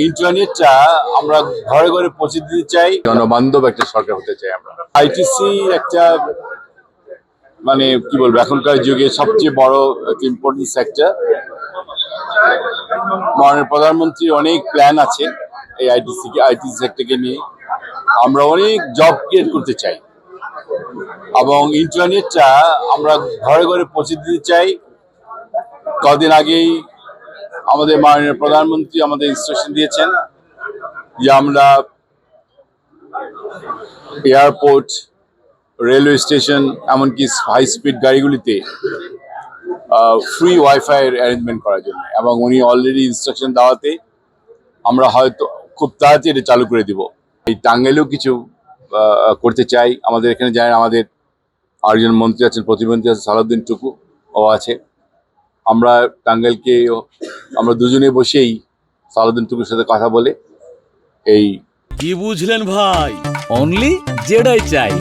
ইন্টারনেটটা আমরা ঘরে ঘরে পৌঁছে দিতে চাই, জনবান্ধব একটা সরকার হতে চাই আমরা। আইটিসি একটা মানে কি বলবো, এখনকার যুগে সবচেয়ে বড় একটা ইম্পর্টেন্ট সেক্টর। মাননীয় প্রধানমন্ত্রী অনেক প্ল্যান আছে এই আইটি সেক্টরকে নিয়ে। আমরা অনেক জব ক্রিয়েট করতে চাই এবং ইন্টারনেটটা আমরা ঘরে ঘরে পৌঁছে দিতে চাই। কদিন আগেই আমাদের মাননীয় প্রধানমন্ত্রী আমাদের ইনস্ট্রাকশন দিয়েছেন যে আমরা এয়ারপোর্ট, রেলওয়ে স্টেশন, এমনকি হাই স্পিড গাড়িগুলিতে ফ্রি ওয়াইফাই অ্যারেঞ্জমেন্ট করার জন্য, এবং উনি অলরেডি ইনস্ট্রাকশন দেওয়াতে আমরা হয়তো খুব তাড়াতাড়ি এটা চালু করে দিব। এই টাঙ্গাইলেও কিছু করতে চাই। আমাদের এখানে জানেন আমাদের আরেকজন মন্ত্রী আছেন, প্রতিমন্ত্রী আছেন সালাউদ্দিন টুকু, ও আছে। আমরা টাঙ্গাইলকে আমরা দুজনে বসেই সালাউদ্দিন টুকুর সাথে কথা বলে এই কি বুঝলেন ভাই, অনলি যেটাই চাই।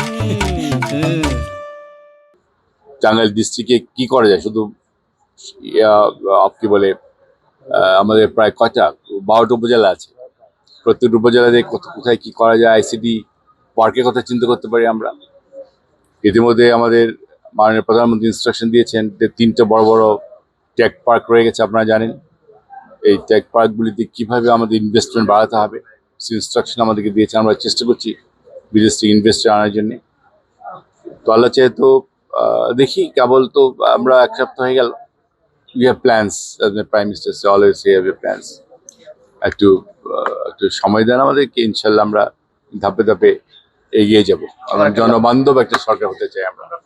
টাঙ্গাইল ডিস্ট্রিক্টে কি করা যায়, শুধু কি বলে আমাদের প্রায় কয়টা 12টা উপজেলা আছে। প্রত্যেকটা উপজেলাতে কোথায় কি করা যায়, আইসিডি পার্কের কথা চিন্তা করতে পারি আমরা। ইতিমধ্যে আমাদের মাননীয় প্রধানমন্ত্রী ইনস্ট্রাকশন দিয়েছেন যে 3টা বড় বড় টেক পার্ক রয়ে গেছে, আপনারা জানেন। এই টেক পার্কগুলিতে কিভাবে আমাদের ইনভেস্টমেন্ট বাড়াতে হবে সেই ইনস্ট্রাকশন আমাদেরকে দিয়েছে। আমরা চেষ্টা করছি বিদেশ থেকে ইনভেস্টার আনার জন্য। তো আল্লাহ চাই তো দেখি, কেবল তো আমরা এক সপ্তাহ হয়ে গেল। We have plans, as the Prime Minister always say, we have plans. একটু সময় দেন আমাদেরকে, ইনশাল্লাহ আমরা ধাপে ধাপে এগিয়ে যাব। আমরা জনবান্ধব একটা সরকার হতে চাই আমরা।